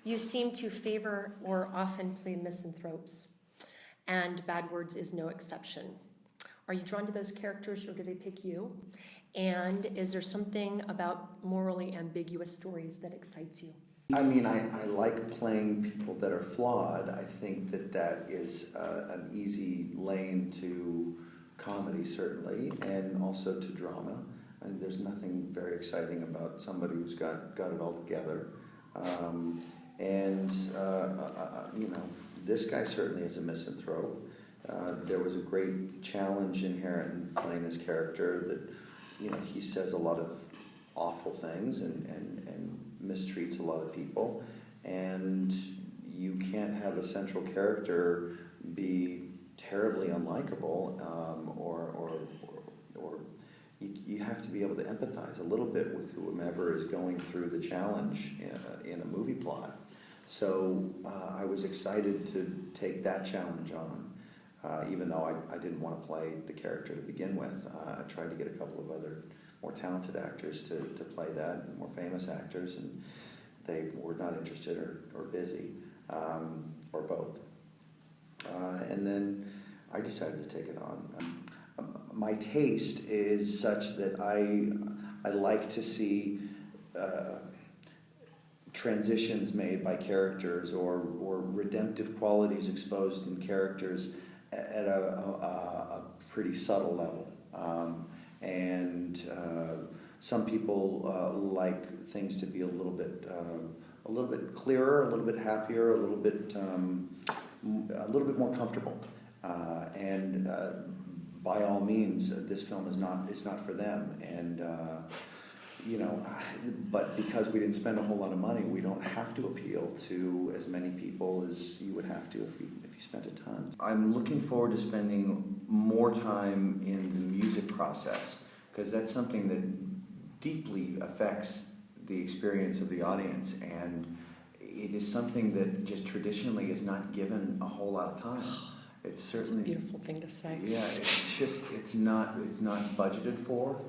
You seem to favor or often play misanthropes, and Bad Words is no exception. Are you drawn to those characters, or do they pick you? And is there something about morally ambiguous stories that excites you? I mean, I like playing people that are flawed. I think that that is an easy lane to comedy, certainly, and also to drama. And there's nothing very exciting about somebody who's got it all together. You know, this guy certainly is a misanthrope. There was a great challenge inherent in playing this character that, you know, he says a lot of awful things and mistreats a lot of people, and you can't have a central character be terribly unlikable, or you have to be able to empathize a little bit with whomever is going through the challenge in a movie plot. So I was excited to take that challenge on, even though I didn't want to play the character to begin with. I tried to get a couple of other more talented actors to play that, more famous actors, and they were not interested or busy, or both. And then I decided to take it on. My taste is such that I like to see transitions made by characters or redemptive qualities exposed in characters at a pretty subtle level. Some people like things to be a little bit clearer, a little bit happier, a little bit more comfortable. By all means, this film is not for them. You know, but because we didn't spend a whole lot of money, we don't have to appeal to as many people as you would have to if you spent a ton. I'm looking forward to spending more time in the music process, because that's something that deeply affects the experience of the audience, and it is something that just traditionally is not given a whole lot of time. It's certainly a beautiful thing to say. Yeah, it's not budgeted for.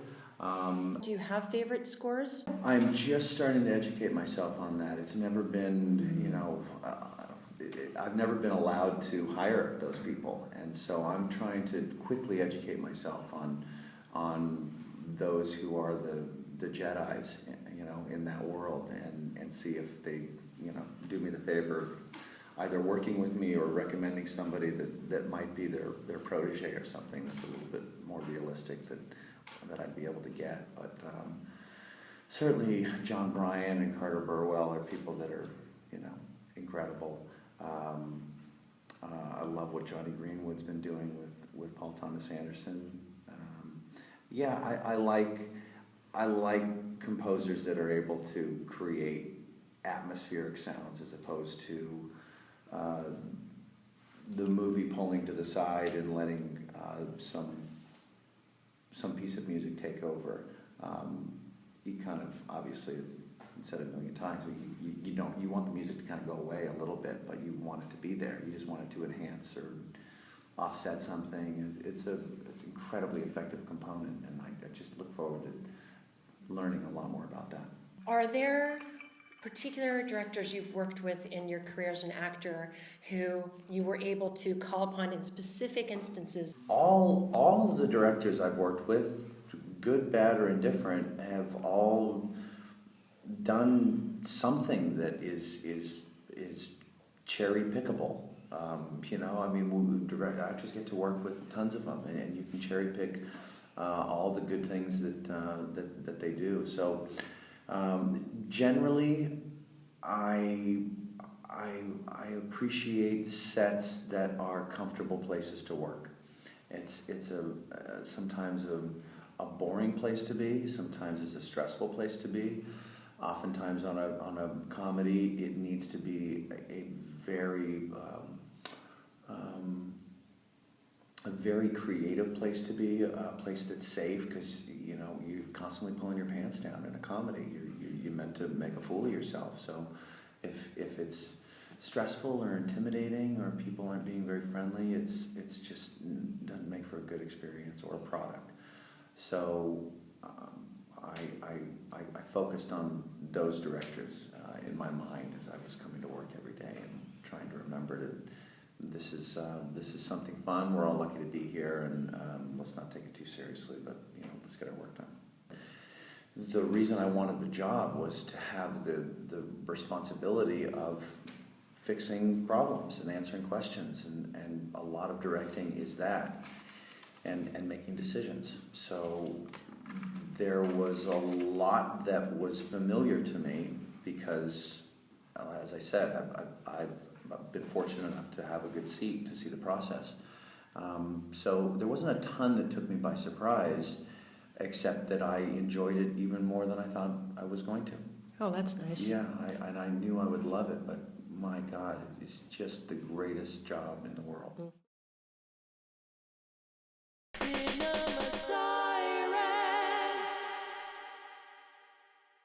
Do you have favorite scores? I'm just starting to educate myself on that. It's never been, you know, I've never been allowed to hire those people, and so I'm trying to quickly educate myself on those who are the Jedis, you know, in that world, and see if they, you know, do me the favor of either working with me or recommending somebody that might be their protege or something that's a little bit more realistic that I'd be able to get. But certainly John Bryan and Carter Burwell are people that are, you know, incredible. I love what Johnny Greenwood's been doing with Paul Thomas Anderson. I like composers that are able to create atmospheric sounds as opposed to the movie pulling to the side and letting some piece of music take over. You kind of, obviously, it's said a million times, but you want the music to kind of go away a little bit, but you want it to be there. You just want it to enhance or offset something. It's an incredibly effective component, and I just look forward to learning a lot more about that. Are there particular directors you've worked with in your career as an actor who you were able to call upon in specific instances? All of the directors I've worked with, good, bad, or indifferent, have all done something that is cherry pickable. You know, I mean, direct actors get to work with tons of them, and you can cherry pick all the good things that they do. So generally, I appreciate sets that are comfortable places to work. It's sometimes a boring place to be. Sometimes it's a stressful place to be. Oftentimes on a comedy, it needs to be a very creative place to be, a place that's safe, because you know you're constantly pulling your pants down in a comedy. You're meant to make a fool of yourself. So if it's stressful or intimidating or people aren't being very friendly, it's just doesn't make for a good experience or a product. So I focused on those directors in my mind as I was coming to work every day and trying to remember that this is something fun. We're all lucky to be here, and let's not take it too seriously, but let's get our work done. The reason I wanted the job was to have the responsibility of fixing problems and answering questions, and a lot of directing is that, and making decisions. So there was a lot that was familiar to me because, as I said, I've been fortunate enough to have a good seat to see the process. So there wasn't a ton that took me by surprise, except that I enjoyed it even more than I thought I was going to. Oh, that's nice. Yeah, and I knew I would love it, but my God, it's just the greatest job in the world.